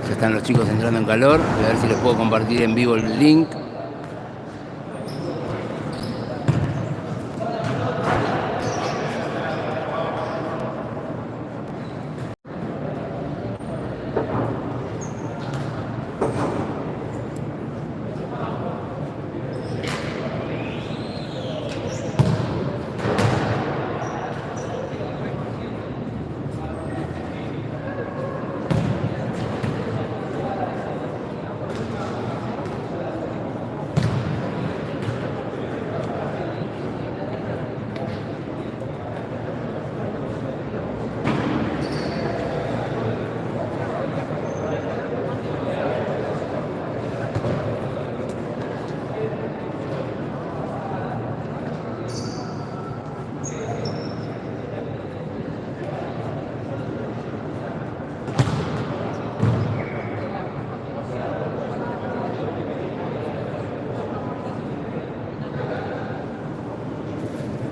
Ya están los chicos entrando en calor. Voy a ver si les puedo compartir en vivo el link.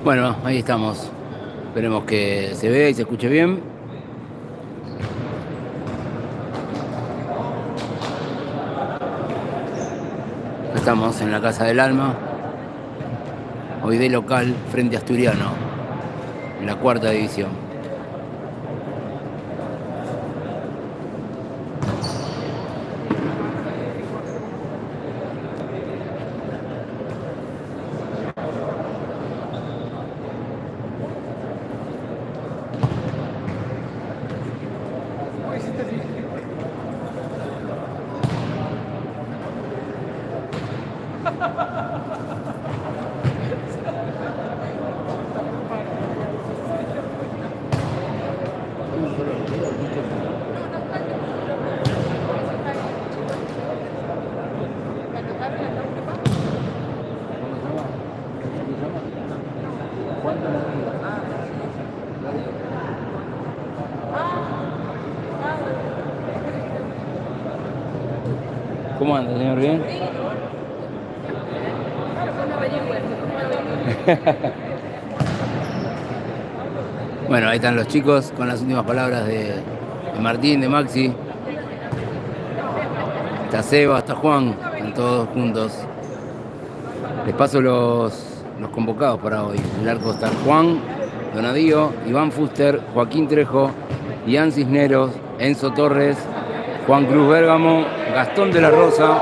Bueno, ahí estamos. Esperemos que se vea y se escuche bien. Estamos en la Casa del Alma, hoy de local frente a Asturiano, en la 4ª división. ¿Cómo anda, señor? ¿Bien? Bueno, ahí están los chicos con las últimas palabras de Martín, de Maxi. Está Seba, está Juan, están todos juntos. Les paso los convocados para hoy. En el arco están Juan, Donadío, Iván Fuster, Joaquín Trejo, Ian Cisneros, Enzo Torres, Juan Cruz Bérgamo, Gastón de la Rosa,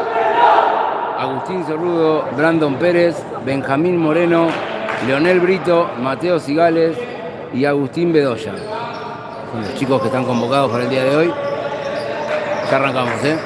Agustín Cerrudo, Brandon Pérez, Benjamín Moreno, Leonel Brito, Mateo Cigales y Agustín Bedoya. Son los chicos que están convocados para el día de hoy. Ya arrancamos, ¿eh?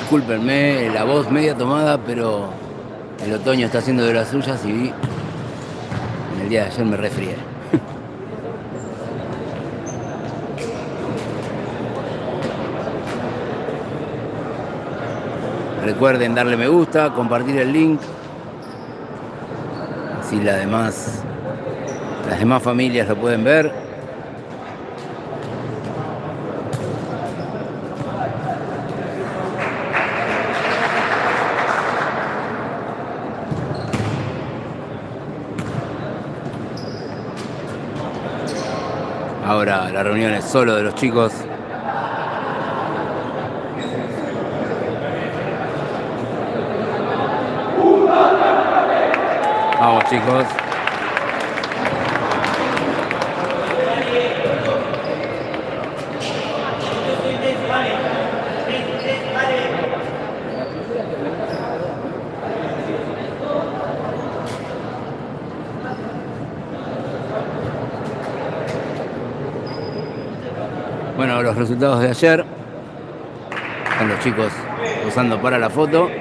Discúlpenme, la voz media tomada, pero el otoño está haciendo de las suyas y en el día de ayer me resfrié. Recuerden darle me gusta, compartir el link, así las demás familias lo pueden ver. Ahora la reunión es solo de los chicos. Vamos, chicos. Bueno, los resultados de ayer. Están los chicos usando para la foto.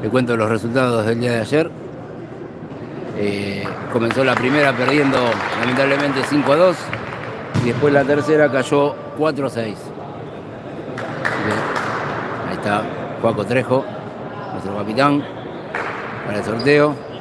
Le cuento los resultados del día de ayer. Comenzó la primera perdiendo lamentablemente 5-2 y después la tercera cayó 4-6. Ahí está Juaco Trejo, nuestro capitán, para el sorteo.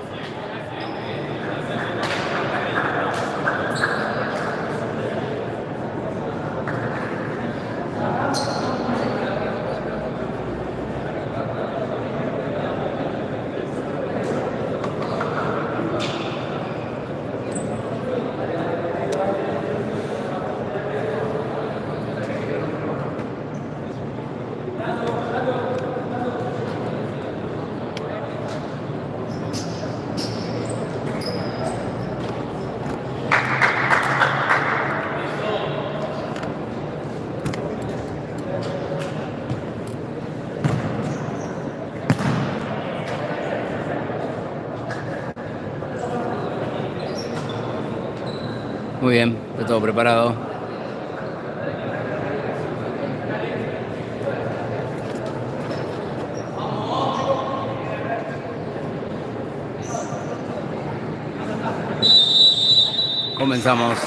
Muy bien, está todo preparado. Comenzamos.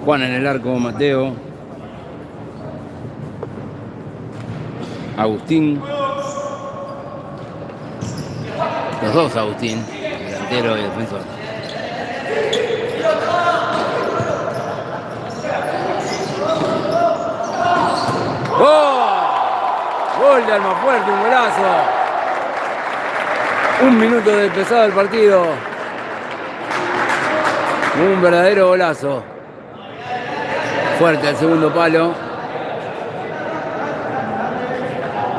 Juan en el arco, Mateo. Agustín. Los dos Agustín, delantero y defensor. ¡Oh! Gol de Almafuerte, un golazo. 1 minuto de empezado el partido. Un verdadero golazo. Fuerte el segundo palo.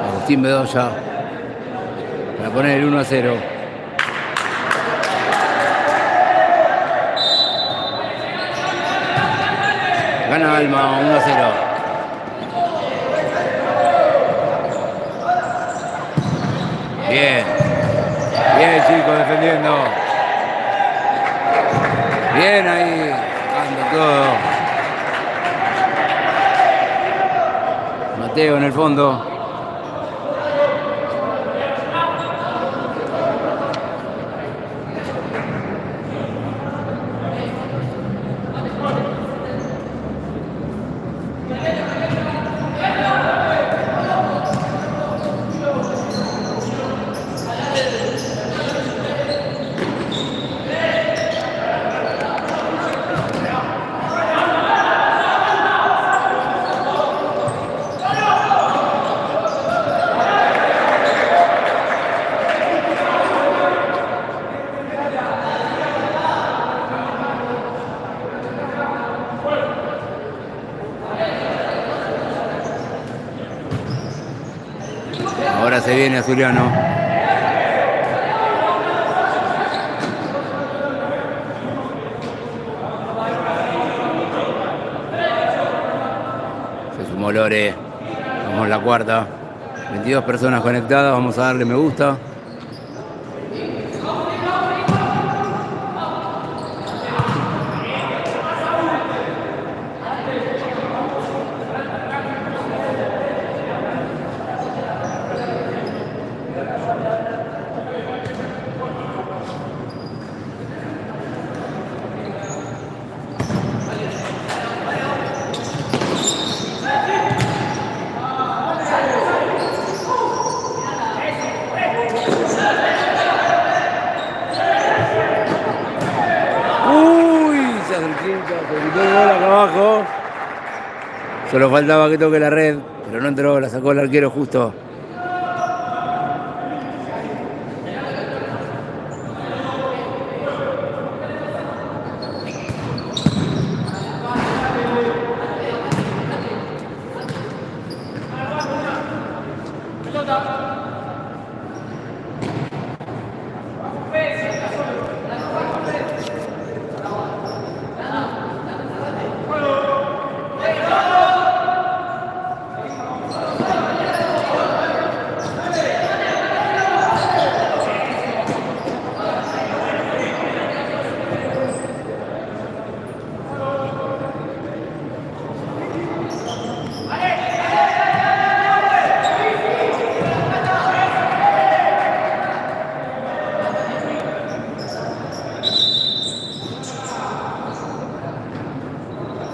Agustín Bedoya para poner el 1-0. Gana Alma 1-0. Bien. Bien, chicos, defendiendo. Bien ahí, sacando todo. Mateo en el fondo. Ahora se viene Azuliano. Se sumó Lore. Vamos a la cuarta. 22 personas conectadas. Vamos a darle me gusta. Se quitó el gol acá abajo. Solo faltaba que toque la red, pero no entró, la sacó el arquero justo.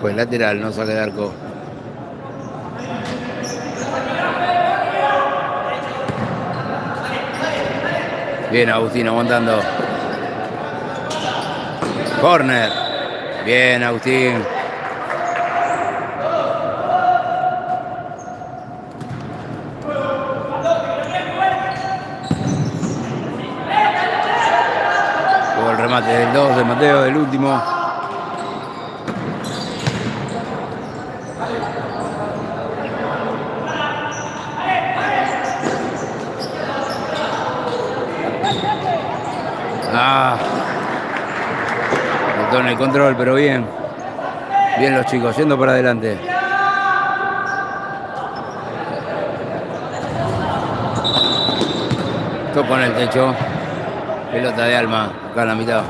Fue lateral, no saque de arco. Bien, Agustín aguantando. Corner. Bien, Agustín. Tuvo el remate del 2 de Mateo, del último. Faltó en el control, pero bien. Bien los chicos, yendo para adelante. Tocó en el techo. Pelota de Alma, acá en la mitad.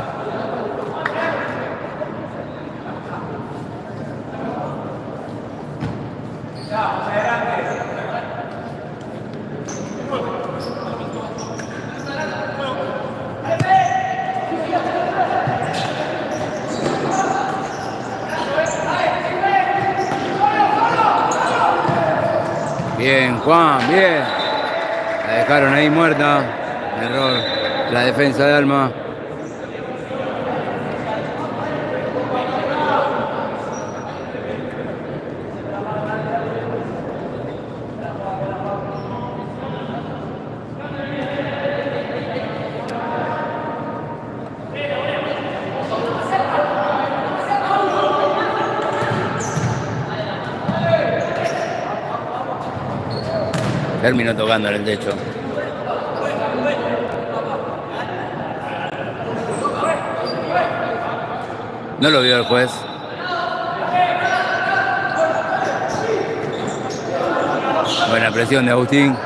Bien, Juan, bien. La dejaron ahí muerta. Error. La defensa de Alma. Terminó tocando en el techo. No lo vio el juez. Buena presión de Agustín.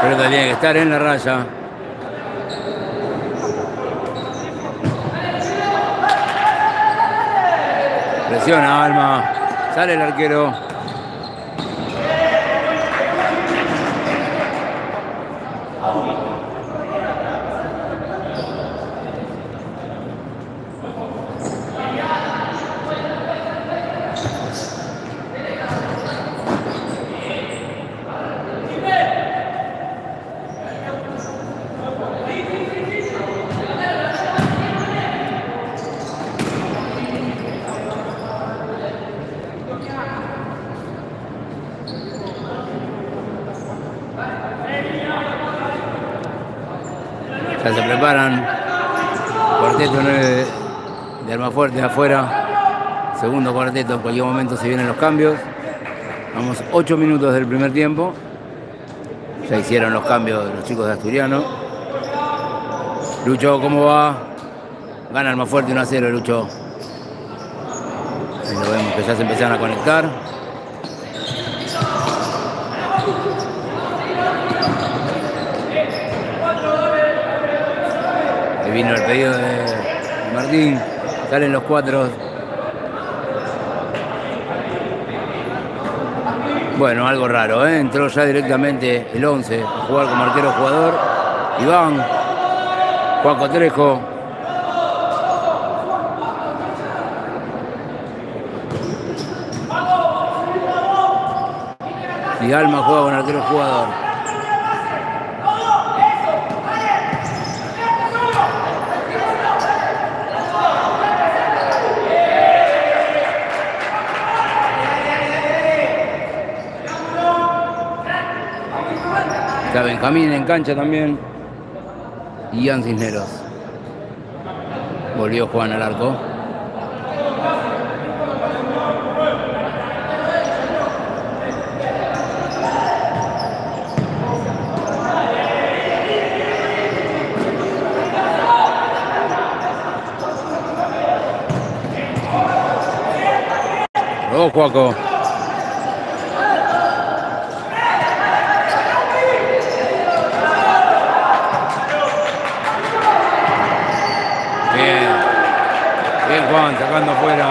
Pero tiene que estar en la raya. Presiona Alma. Sale el arquero. Ya se preparan. Cuarteto 9 de Almafuerte afuera. Segundo cuarteto, en cualquier momento se vienen los cambios. Vamos 8 minutos del primer tiempo. Ya hicieron los cambios los chicos de Asturiano. Lucho, ¿cómo va? Gana Almafuerte 1-0, Lucho. Ahí lo vemos que ya se empezaron a conectar. vino el pedido de Martín. Salen los 4. Bueno, algo raro, ¿eh? Entró ya directamente el 11 a jugar como arquero jugador. Iván, Juaco Trejo. Y Alma juega con arquero jugador. Está Benjamín en cancha también. Y Ian Cisneros. Volvió Juan al arco. Oh, Juaco. Bien Juan, sacando afuera.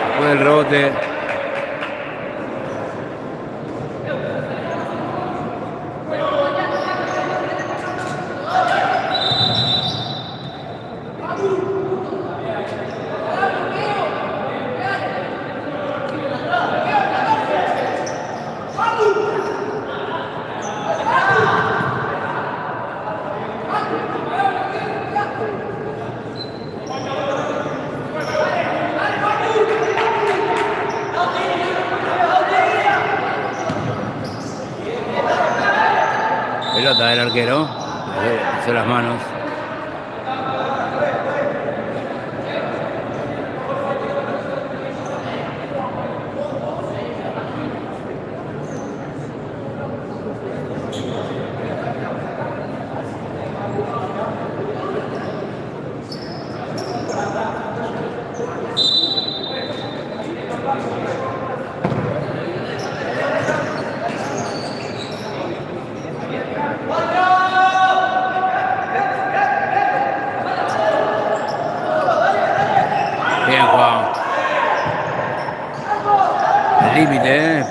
Después del rebote. Pelota del arquero. Hizo las manos. Bien, Juan. El límite, ¿eh?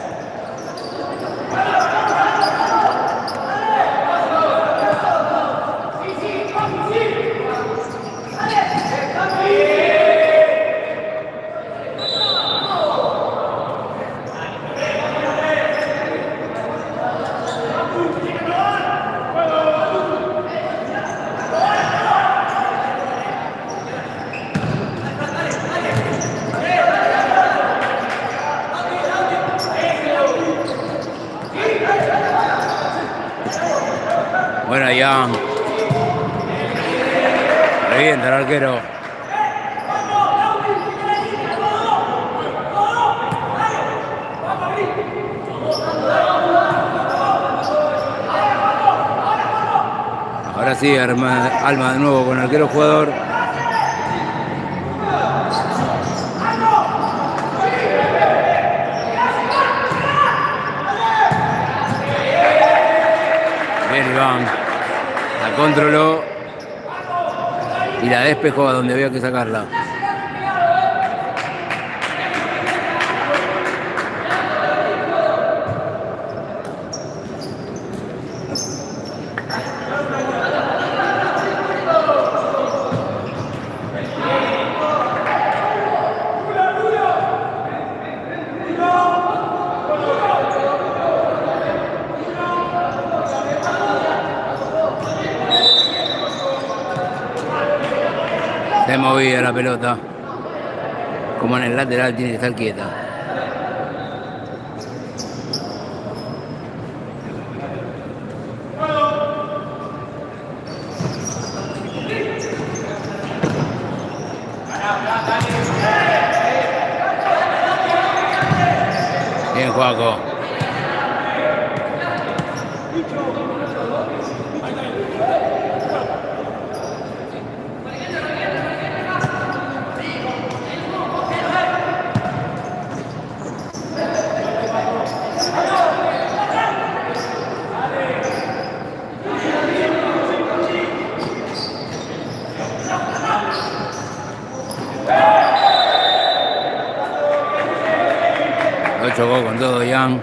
Bueno, ya revienta el arquero. Ahora sí, Alma de nuevo con el arquero jugador. Bien, Iván. La controló y la despejó a donde había que sacarla. Se movía la pelota. Como en el lateral tiene que estar quieta. Bien, Juaco. Lo chocó con todo Ian.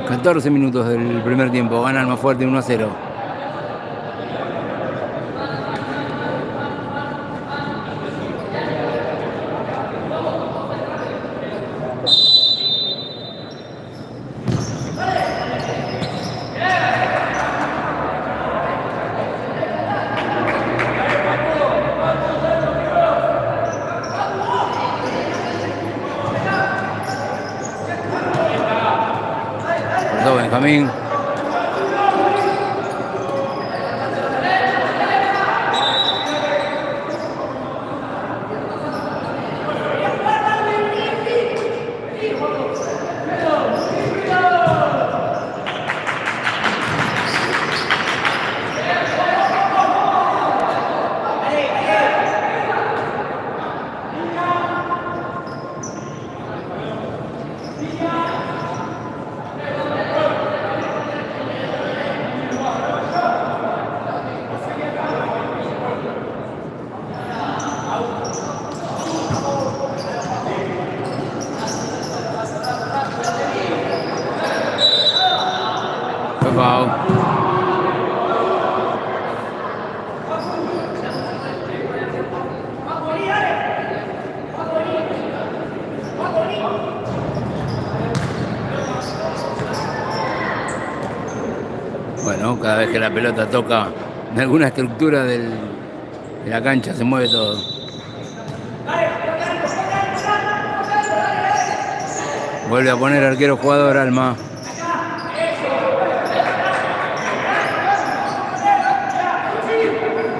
...14 minutos del primer tiempo... ...gana el más fuerte 1-0. Benjamín. Bueno, cada vez que la pelota toca en alguna estructura de la cancha se mueve todo. Vuelve a poner arquero jugador Alma.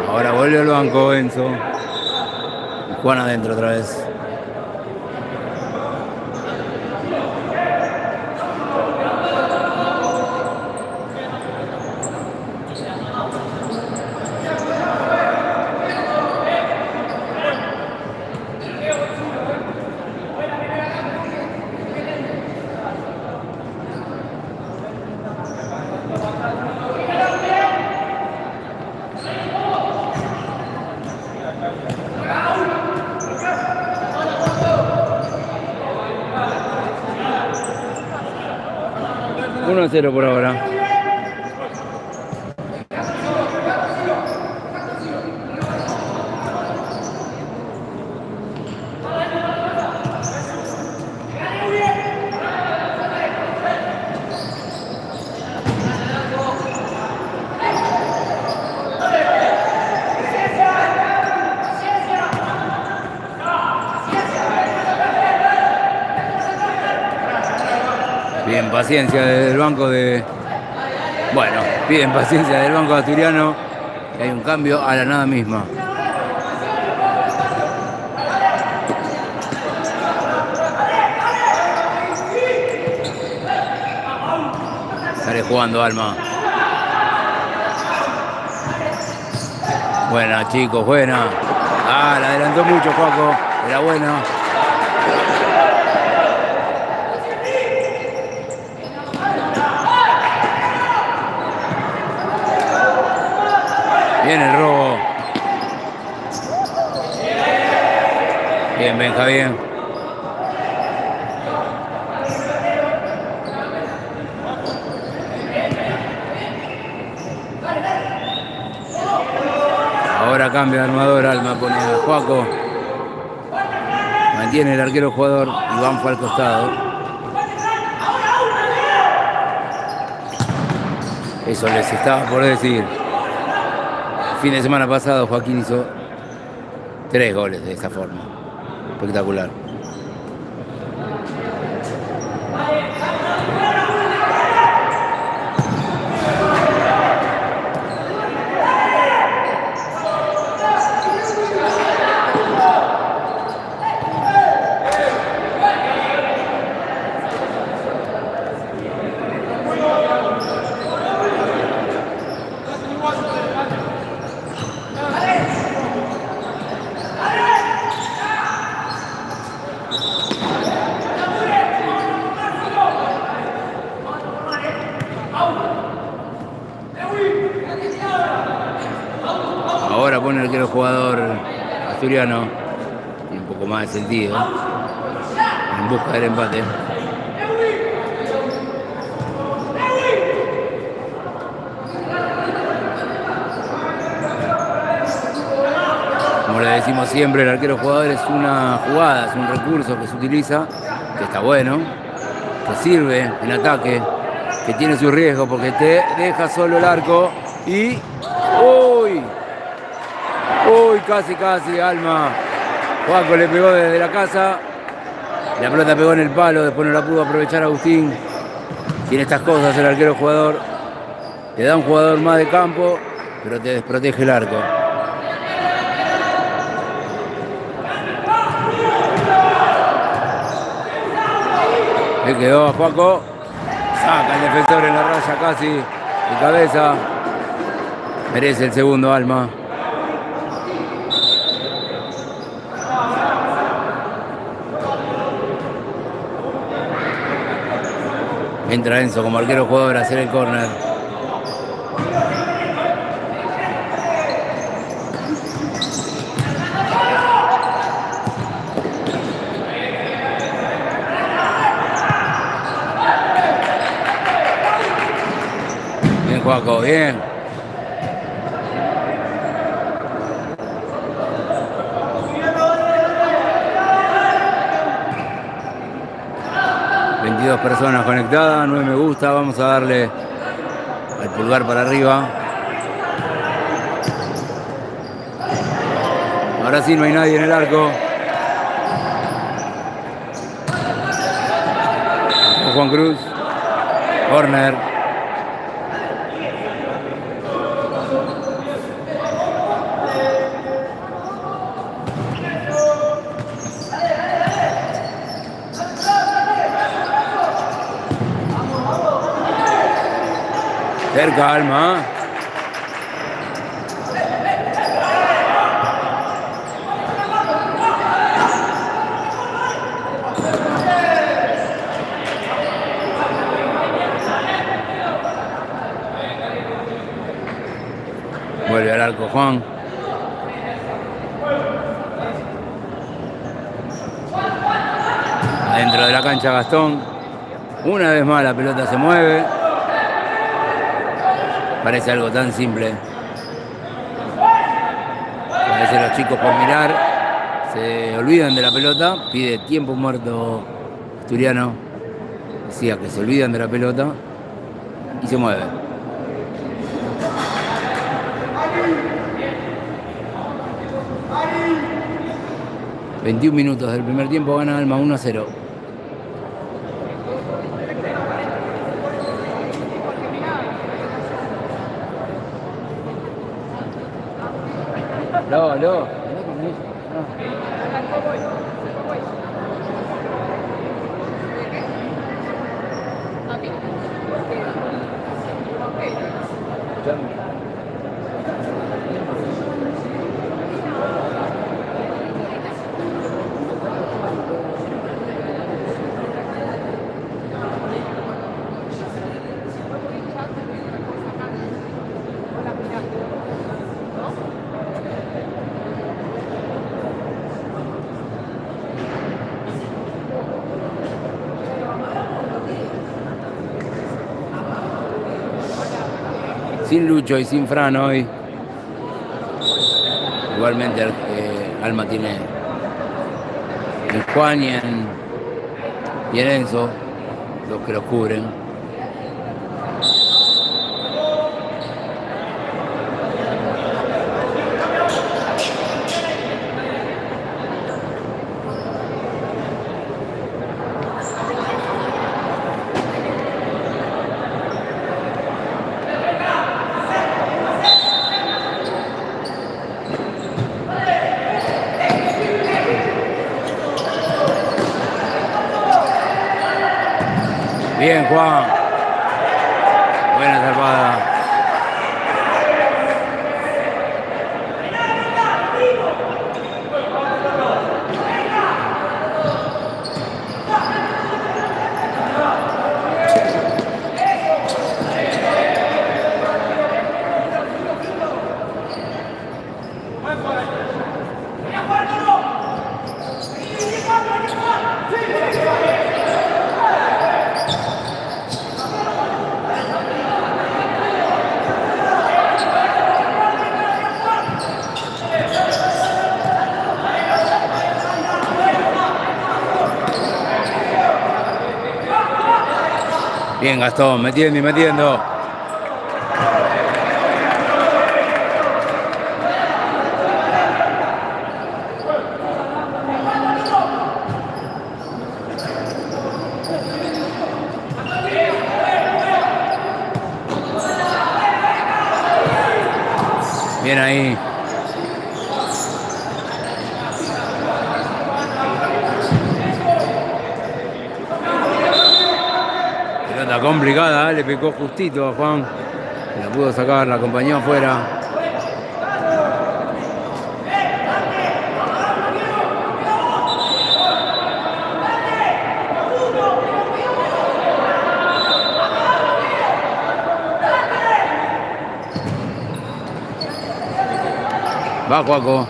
Ahora vuelve al banco Enzo. Juan adentro otra vez. Uno a 0 por ahora. Bien, paciencia del banco de... Bueno, piden paciencia del banco asturiano. Y hay un cambio a la nada misma. Sale jugando Alma. Buena, chicos, buena. Ah, la adelantó mucho, Paco. Era buena. Bien el robo. Bien, Benja, bien. Ahora cambia de armador, Alma pone a Juaco. Mantiene el arquero jugador, Iván fue al costado. Eso les estaba por decir. El fin de semana pasado Joaquín hizo 3 goles de esa forma. Espectacular. asturiano tiene un poco más de sentido en busca del empate. Como le decimos siempre, el arquero jugador es una jugada, es un recurso que se utiliza, que está bueno, que sirve en ataque, que tiene su riesgo porque te deja solo el arco y... ¡Uy! ¡Uy! Casi, Alma. Juaco le pegó desde la casa. La pelota pegó en el palo, después no la pudo aprovechar Agustín. Tiene estas cosas el arquero jugador. Te da un jugador más de campo, pero te desprotege el arco. Le quedó a Juaco. Saca el defensor en la raya casi de cabeza. Merece el segundo, Alma. Entra Enzo como arquero jugador a hacer el córner. Bien, Juaco, bien. Dos personas conectadas, 9 me gusta, vamos a darle al pulgar para arriba. Ahora sí no hay nadie en el arco. Juan Cruz, corner. Cerca, Alma. Vuelve al arco Juan. Adentro de la cancha Gastón. Una vez más la pelota se mueve. Parece algo tan simple. A veces los chicos por mirar se olvidan de la pelota. Pide tiempo muerto asturiano. Decía que se olvidan de la pelota y se mueve. ...21 minutos del primer tiempo, gana Alma 1-0. No. Sin Lucho y sin Fran hoy. Igualmente Alma tiene en Juan y en Enzo, los que los cubren. Bien, Juan. Buena salvada. Bien, Gastón, metiendo y metiendo. Bien ahí. Pelota complicada, le picó justito a Juan. La pudo sacar, la acompañó afuera. Va, Juaco.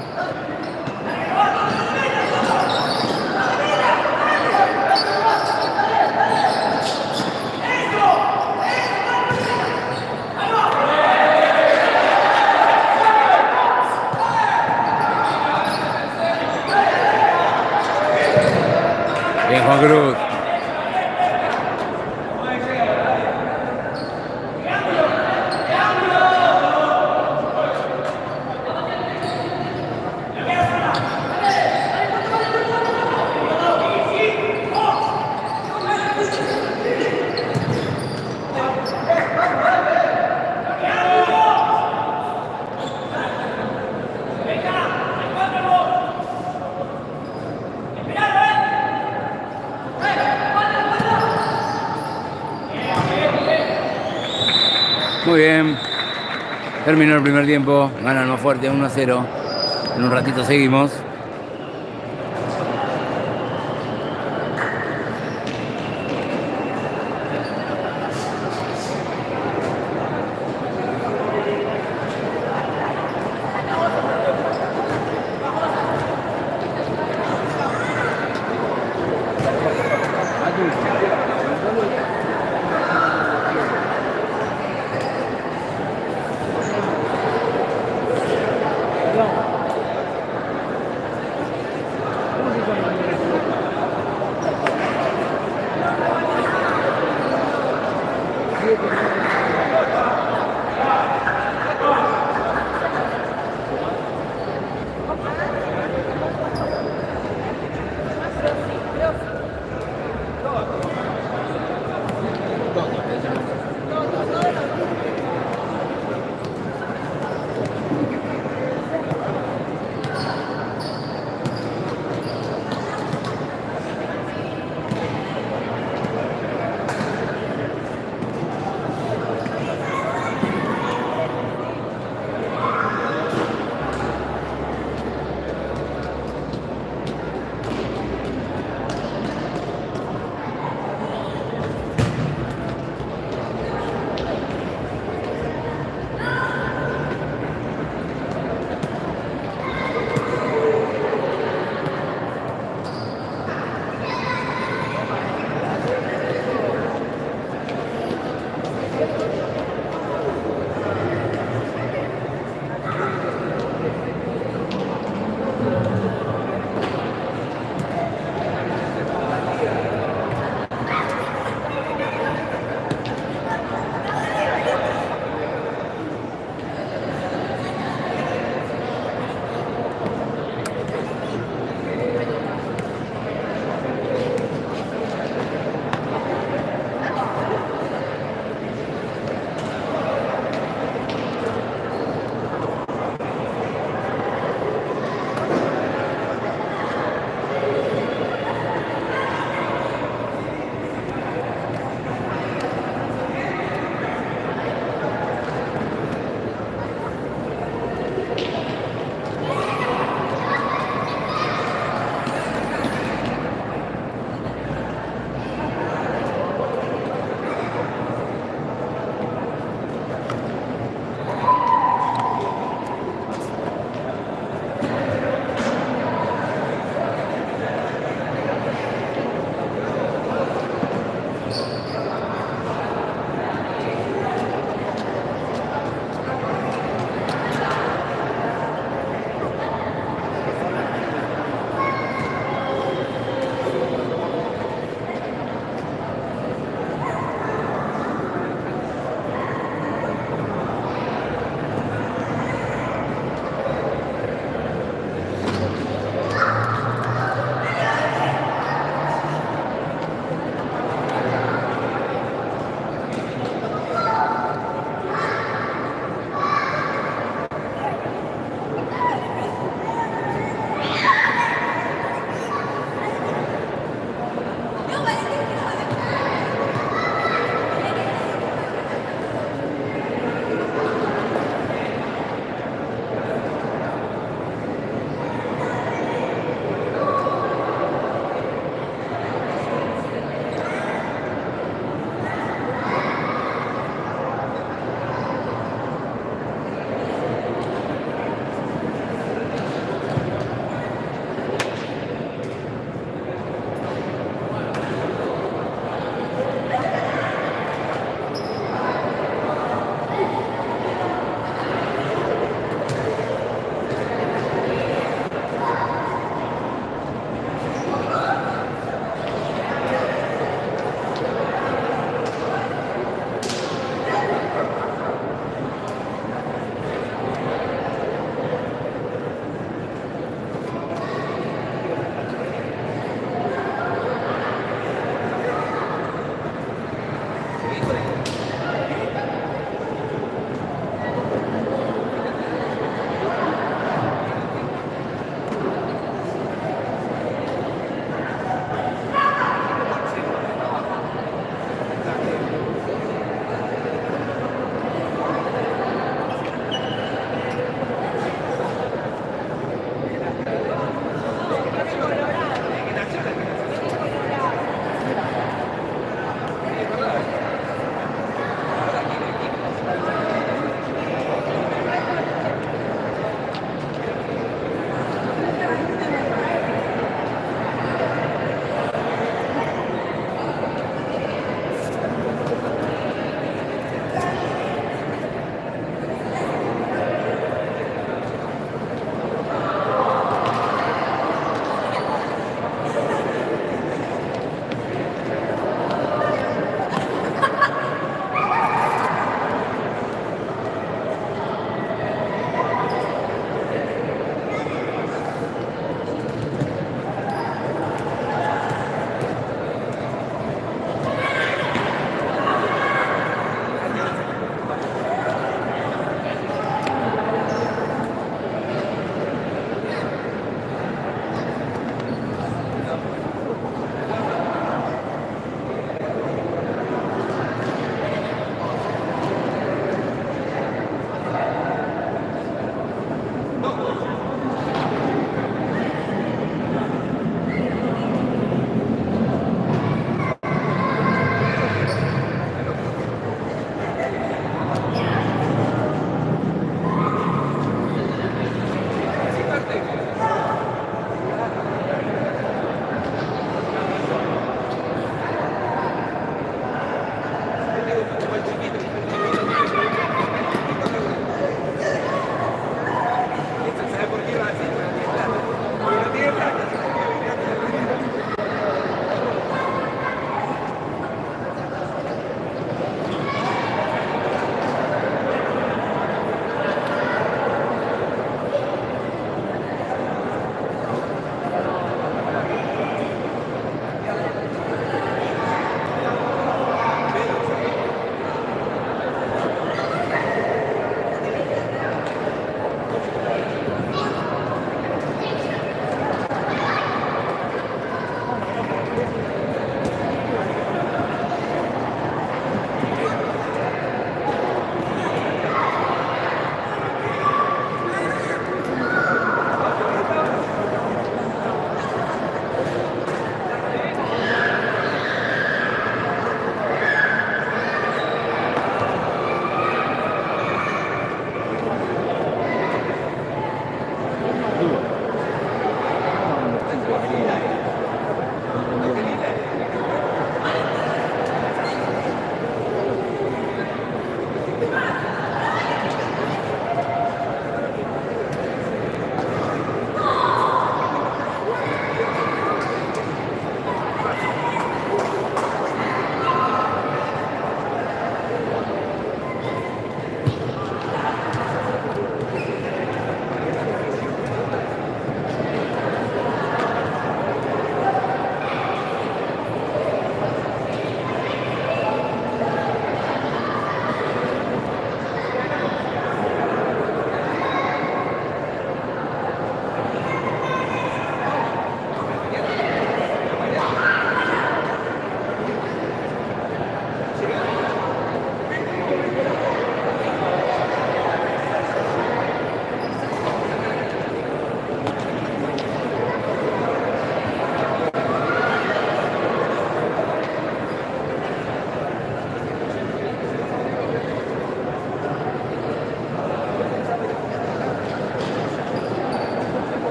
Bien, Juan Cruz. Muy bien. Terminó el primer tiempo. Gana el más fuerte 1-0. En un ratito seguimos.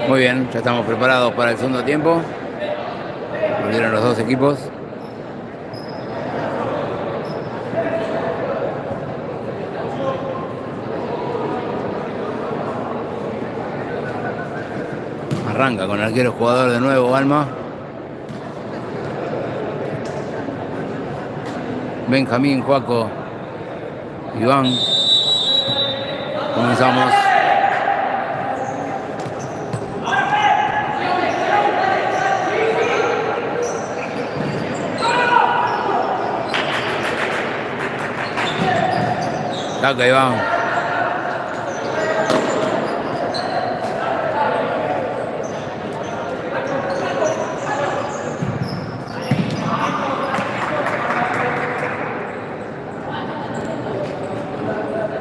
Muy bien, ya estamos preparados para el segundo tiempo. Volvieron los dos equipos. Arranca con arquero jugador de nuevo, Alma. Benjamín, Joaco, Iván. Comenzamos. Saca, Iván.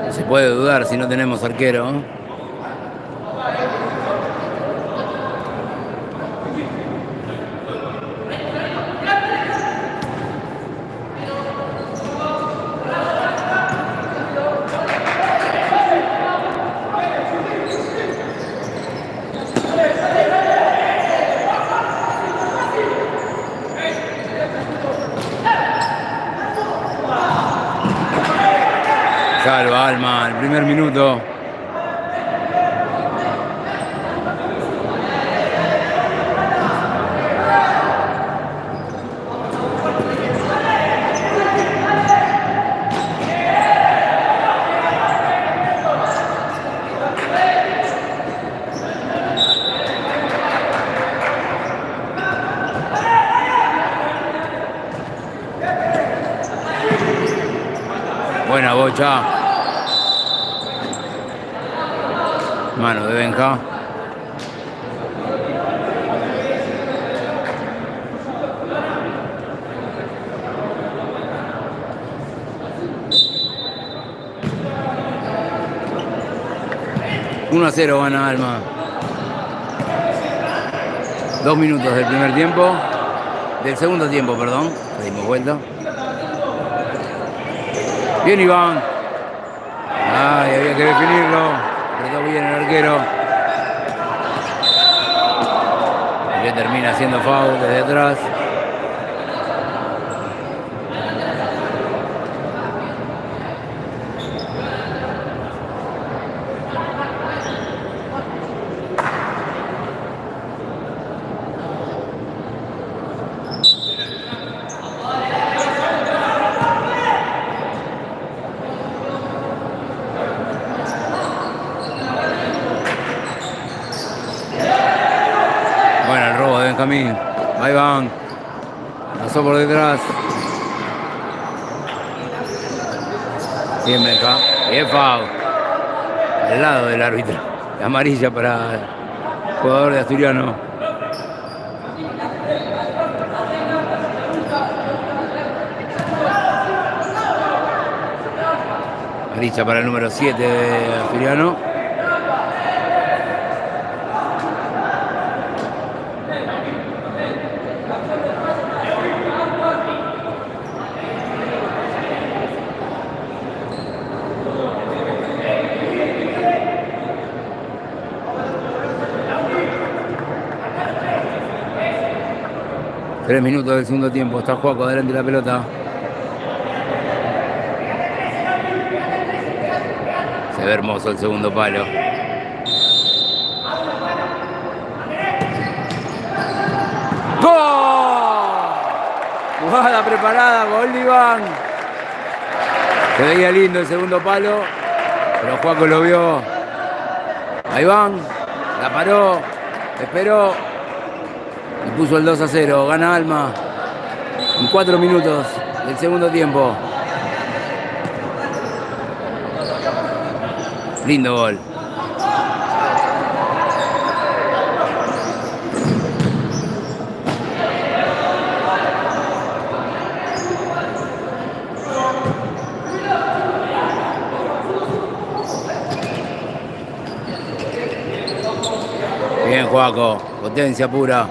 Se puede dudar si no tenemos arquero, ¿eh? Salva Alma, el primer minuto. Buena bocha. Mano de Benja. Uno a 0 gana Alma. 2 minutos del primer tiempo. Del segundo tiempo, perdón. Dimos vuelta. Bien, Iván. Ay, había que definirlo. Apretó bien el arquero. Que termina haciendo foul desde atrás. Benjamín, ahí van, pasó por detrás. Bien Benja, bien foul, al lado del árbitro, la amarilla para el jugador de Asturiano. Amarilla para el número 7 de Asturiano. Tres minutos del segundo tiempo, está Joaco adelante de la pelota. Se ve hermoso el segundo palo. ¡Gol! Jugada preparada, gol de Iván. Se veía lindo el segundo palo, pero Joaco lo vio. A Iván, la paró, esperó. Y puso el 2 a 0, gana Alma en 4 minutos del segundo tiempo. Lindo gol. Bien, Joaco, potencia pura.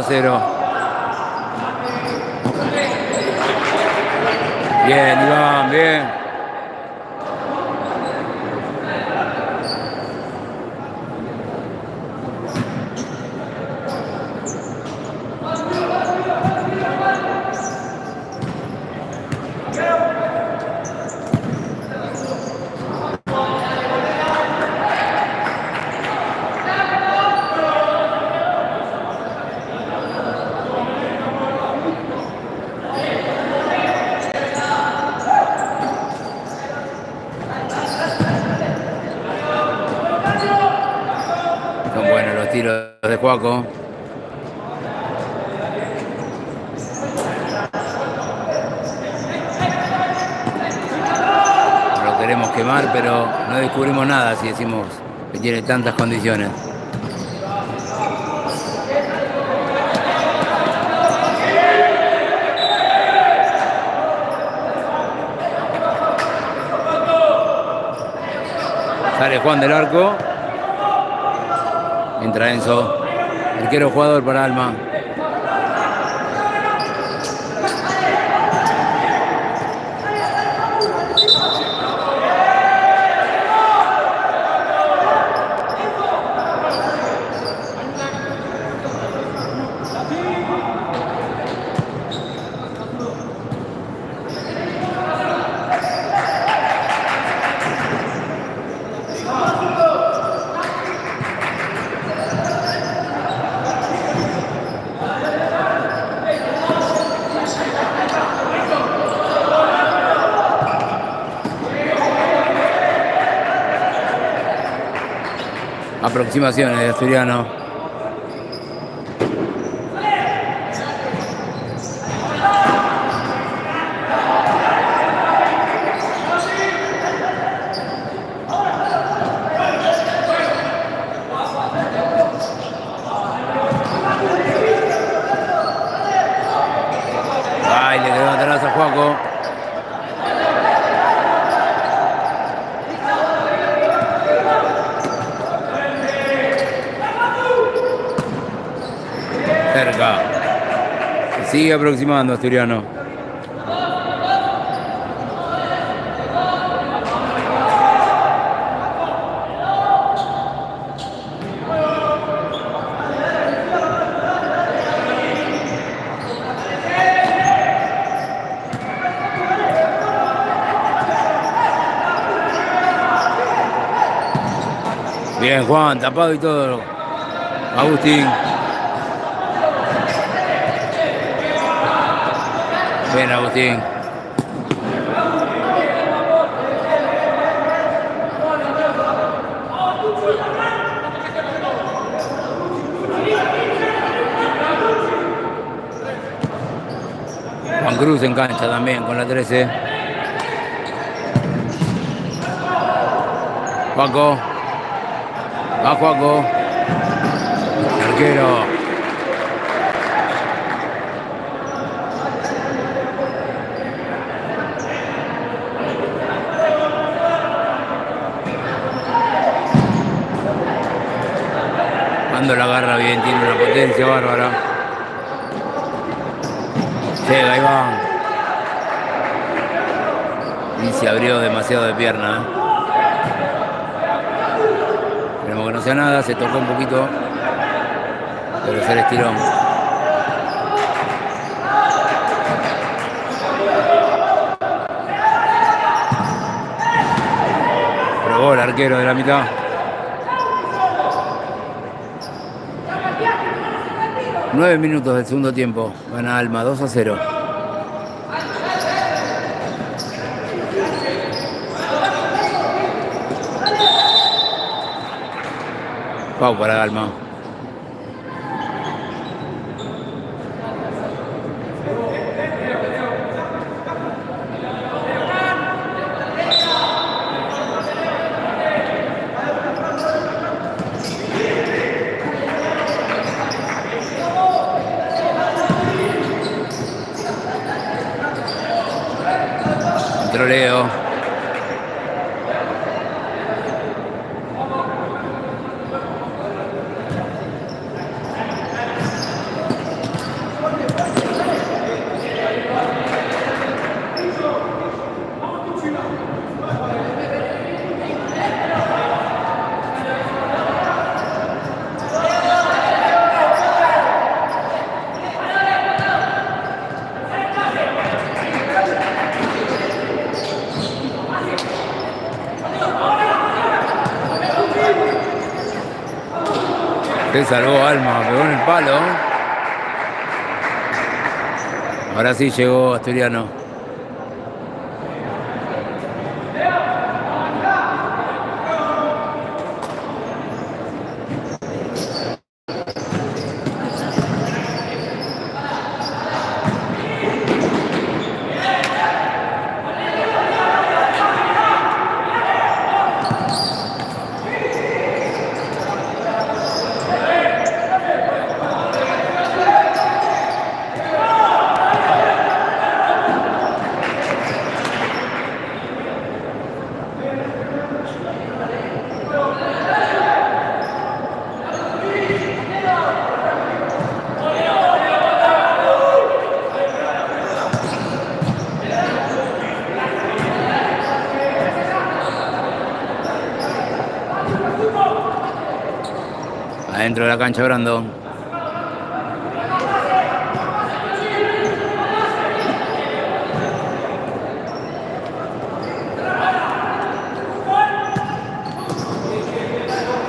2-0. Bien, Iván, bien. Son buenos los tiros de Juaco. No lo queremos quemar, pero no descubrimos nada si decimos que tiene tantas condiciones. Sale Juan del arco. Entra Enzo. Arquero jugador para Alma. Aproximaciones de Asturiano. Ay, le quedó atrás a Juaco. Cerca. Se sigue aproximando Asturiano. Bien, Juan, tapado y todo. Agustín. Bien, Agustín. Juan Cruz en cancha también con la 13. Juaco. Va Juaco. Arquero. Cuando la agarra bien, tiene una potencia bárbara. Llega Iván. Y se abrió demasiado de pierna. Esperemos que no sea nada, se tocó un poquito. Pero se le estiró. Probó el arquero de la mitad. Nueve minutos del segundo tiempo. Gana Alma 2-0. Pau para Alma. Controleo. Se salvó Alma, pegó en el palo. Ahora sí llegó Asturiano. Adentro de la cancha, Brandon.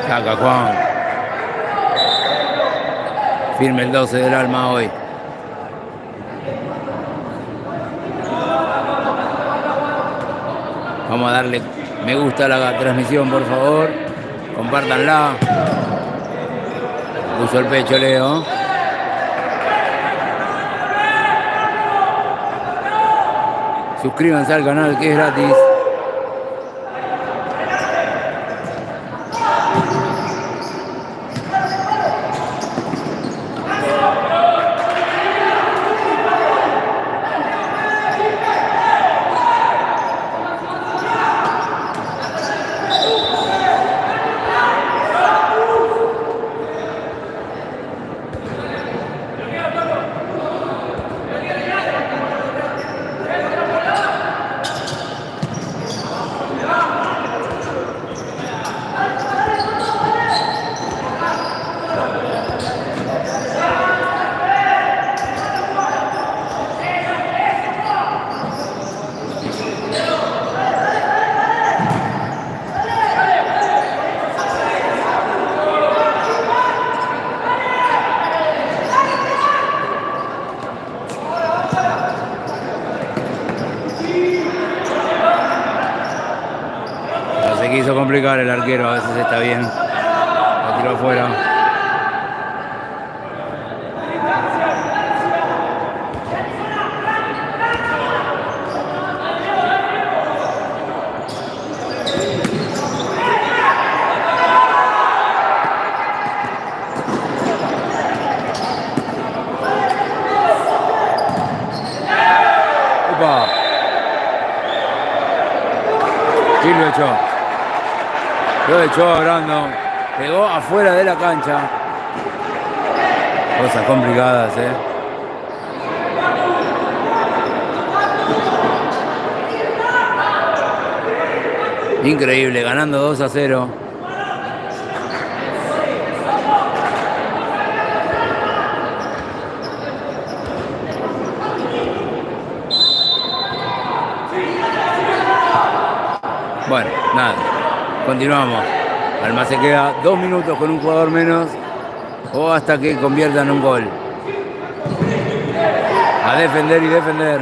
Saca Juan. Firme el 12 del Alma hoy. Vamos a darle me gusta a la transmisión, por favor. Compártanla. Puso el pecho Leo. Suscríbanse al canal que es gratis. Quiso complicar el arquero, a veces está bien. Lo tiró afuera. Opa. ¿Quién lo echó? Lo echó a Brandon, pegó afuera de la cancha. Cosas complicadas, Increíble, ganando 2-0. Bueno, nada. Continuamos. Alma se queda 2 minutos con un jugador menos o hasta que conviertan un gol. A defender y defender.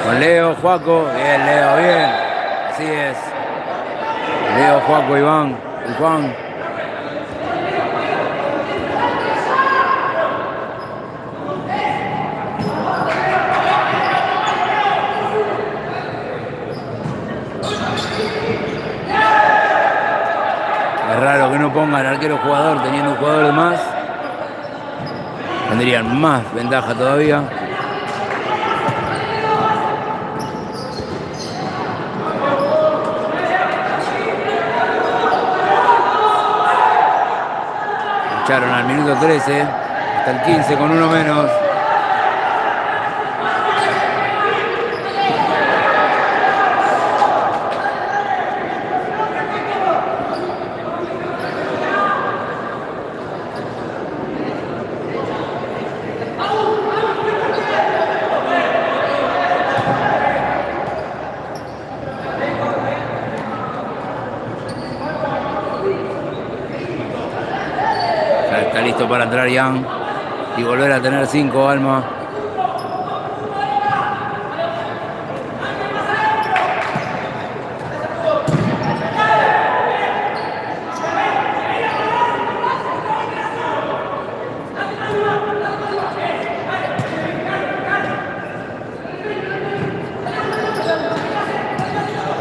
Con Leo, Juaco. Bien, Leo, bien. Así es. Leo, Juaco, Iván y Juan. Es raro que no pongan arquero jugador teniendo un jugador de más. Tendrían más ventaja todavía. Echaron al minuto 13, hasta el 15 con uno menos. minutos para entrar Ian y volver a tener 5, Alma.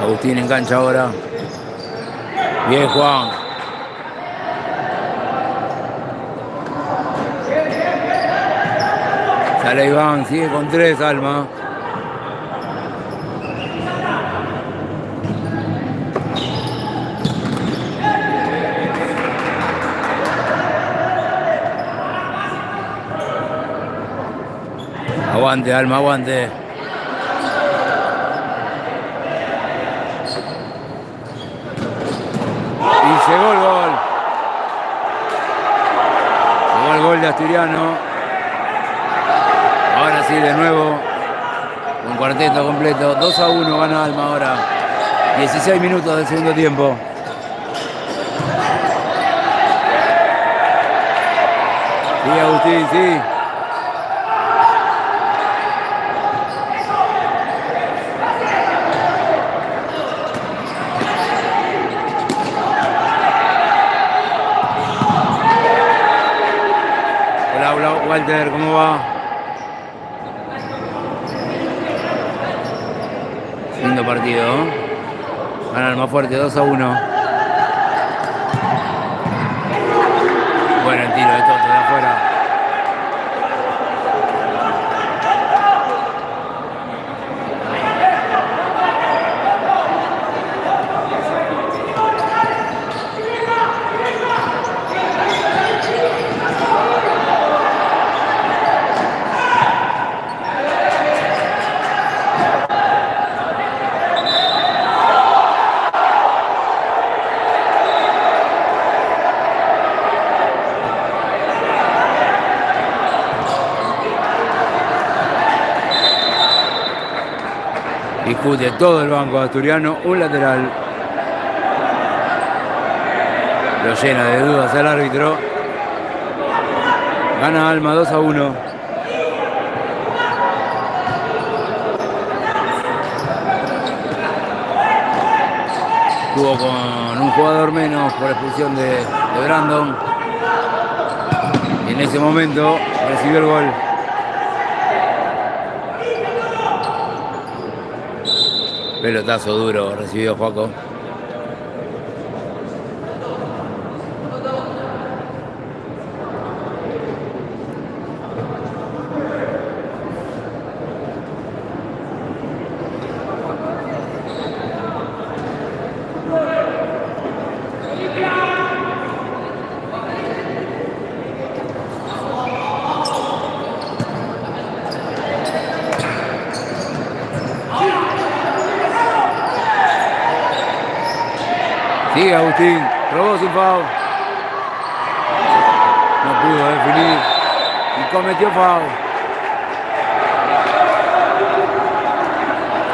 Agustín engancha ahora. Bien, Juan. Sale Iván, sigue con 3, Alma. Aguante, Alma, aguante. Y llegó el gol. Llegó el gol de Asturiano. Ahora sí, de nuevo, un cuarteto completo. 2-1 gana Alma ahora. 16 minutos del segundo tiempo. Sí, Agustín, sí. Hola, Walter, ¿cómo va? Lindo partido. Gana el más fuerte, 2-1. Bueno, el tiro de Toto de afuera. Discute todo el banco asturiano, un lateral. Lo llena de dudas el árbitro. Gana Alma 2-1. Estuvo con un jugador menos por expulsión de Brandon. Y en ese momento recibió el gol. Pelotazo duro recibió Joaco. Sí, Agustín, robó sin foul. No pudo definir y cometió foul.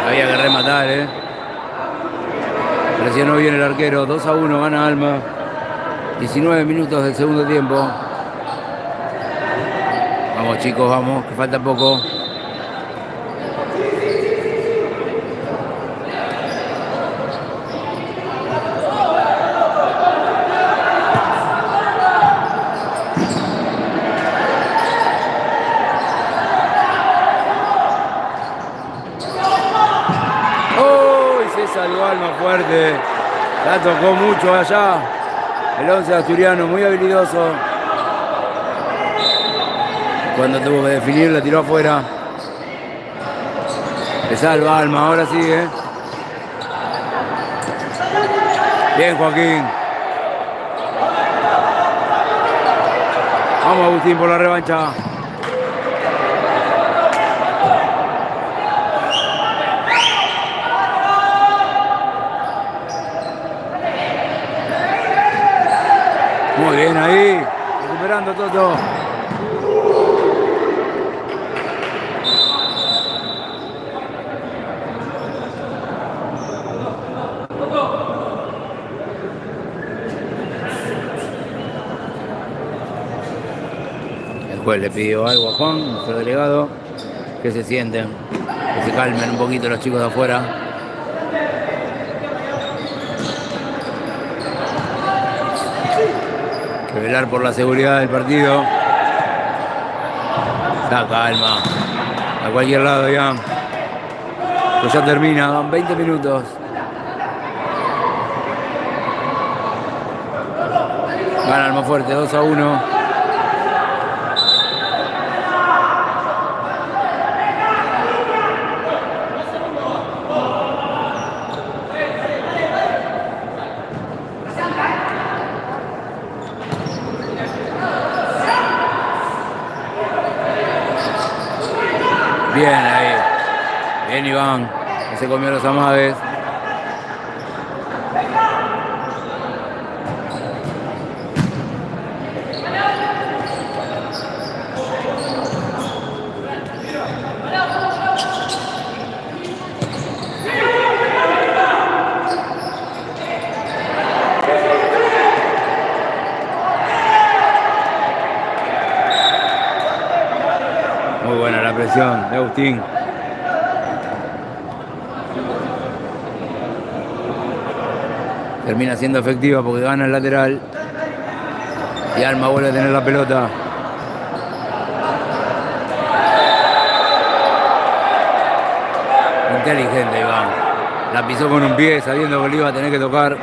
Había que rematar, Presionó bien el arquero, 2-1, gana Alma. 19 minutos del segundo tiempo. Vamos chicos, vamos, que falta poco. Salió Alma fuerte, la tocó mucho allá, el 11 asturiano, muy habilidoso. Cuando tuvo que definir, la tiró afuera. Le salva Alma, ahora sigue. Bien, Joaquín. Vamos, Agustín, por la revancha. Muy bien ahí, recuperando todo. juez le pidió algo a Juan, nuestro delegado, que se sienten, que se calmen un poquito los chicos de afuera. Que velar por la seguridad del partido. Da calma. A cualquier lado ya. Pues ya termina, van 20 minutos. Gana Almafuerte 2-1. Bien ahí. Bien Iván, que se comió los amagues. Muy buena la presión de Agustín. Termina siendo efectiva porque gana el lateral. Y Alma vuelve a tener la pelota. Inteligente Iván. La pisó con un pie sabiendo que le iba a tener que tocar.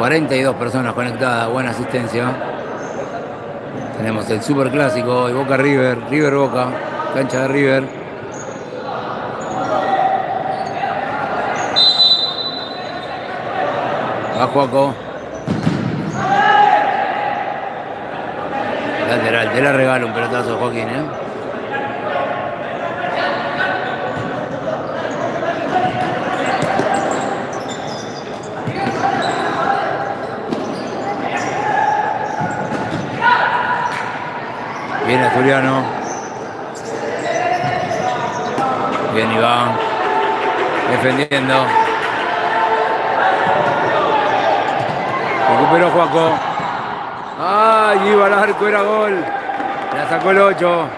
...42 personas conectadas, buena asistencia. Tenemos el super clásico y Boca River, River Boca, cancha de River. Va Juaco. Lateral, te la regalo un pelotazo Joaquín, Bien Asturiano. Bien Iván. Defendiendo. Recuperó Juaco. ¡Ay! Iba al arco, era gol. La sacó el 8.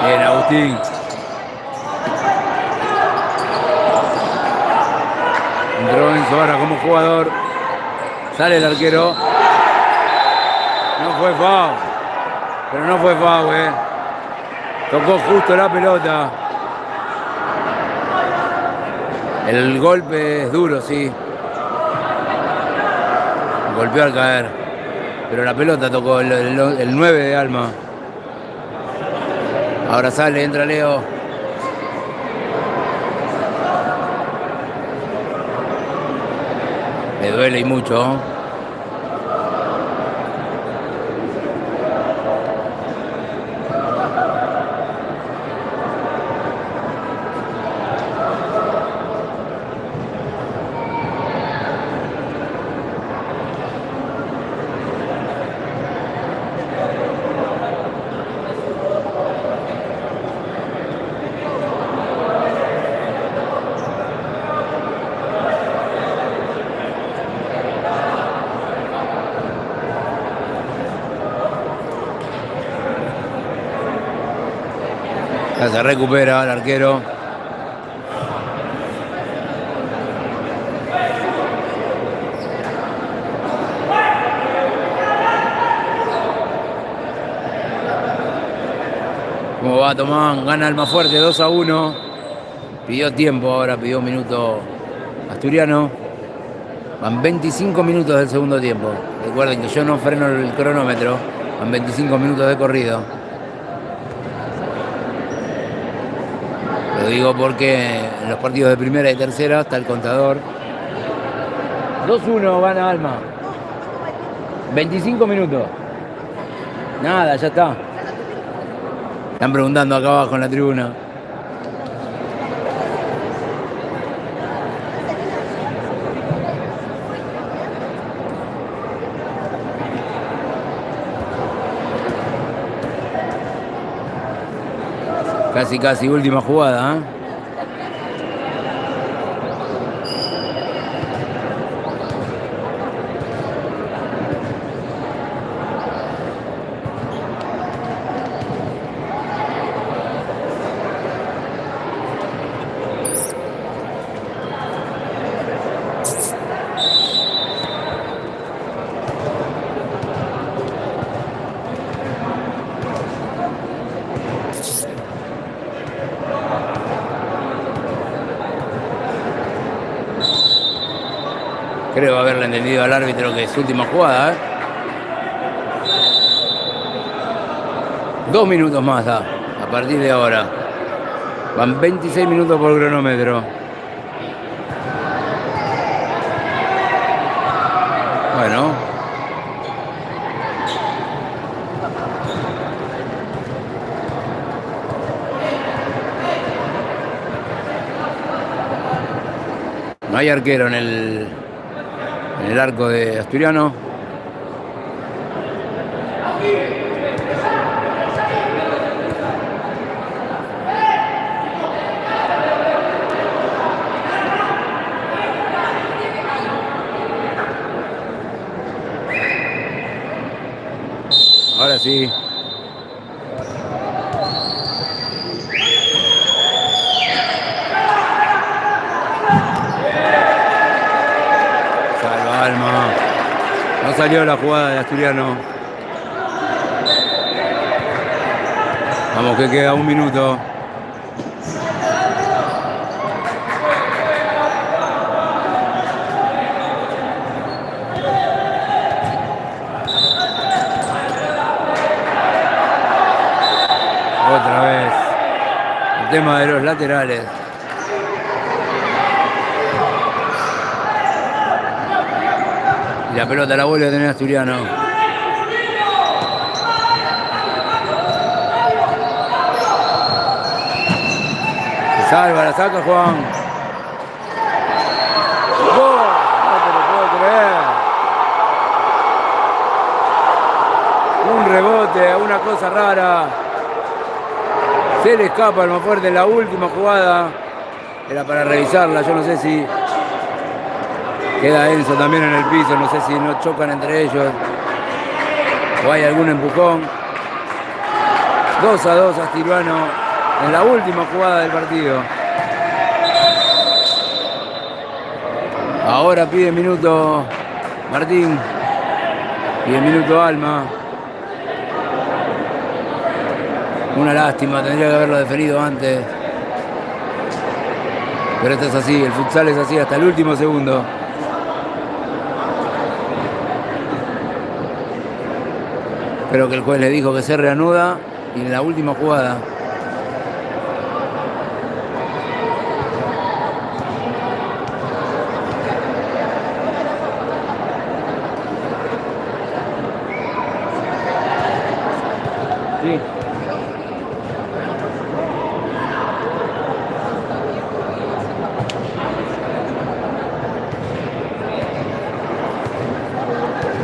Bien, Agustín. Entró Enzo ahora como jugador. Sale el arquero. No fue foul. Pero no fue foul, Tocó justo la pelota. El golpe es duro, sí. Golpeó al caer. Pero la pelota tocó el 9 de Alma. Ahora sale, entra Leo. Le duele y mucho. Ya se recupera el arquero. ¿Cómo va Tomán? Gana Almafuerte 2-1. Pidió tiempo ahora, pidió un minuto Asturiano. Van 25 minutos del segundo tiempo. Recuerden que yo no freno el cronómetro. Van 25 minutos de corrido. Lo digo porque en los partidos de primera y tercera está el contador. 2-1 gana Alma. 25 minutos. Nada, ya está. Están preguntando acá abajo en la tribuna. Casi última jugada, ¿eh? Creo haberle entendido al árbitro que es última jugada, ¿eh? 2 minutos más da, a partir de ahora. Van 26 minutos por cronómetro. Bueno. No hay arquero en el arco de Asturiano. Ahora sí. Salva Alma. No salió la jugada de Asturiano. Vamos, que queda 1 minuto. Otra vez. El tema de los laterales. Y la pelota la vuelve a tener Asturiano. Se salva, la saca Juan. ¡Gol! No te lo puedo creer. Un rebote, una cosa rara. Se le escapa al más fuerte en la última jugada. Era para revisarla, yo no sé si queda Enzo también en el piso, no sé si no chocan entre ellos o hay algún empujón. 2-2 Asturiano en la última jugada del partido. Ahora pide minuto Martín, pide minuto Alma. Una lástima, tendría que haberlo definido antes. Pero esto es así, el futsal es así hasta el último segundo. Creo que el juez le dijo que se reanuda y en la última jugada. Sí.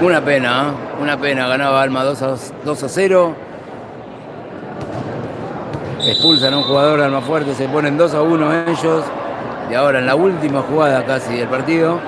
Una pena, ¿eh? Una pena, ganaba Alma 2-0. Expulsan a un jugador de Almafuerte, se ponen 2-1 ellos. Y ahora en la última jugada casi del partido.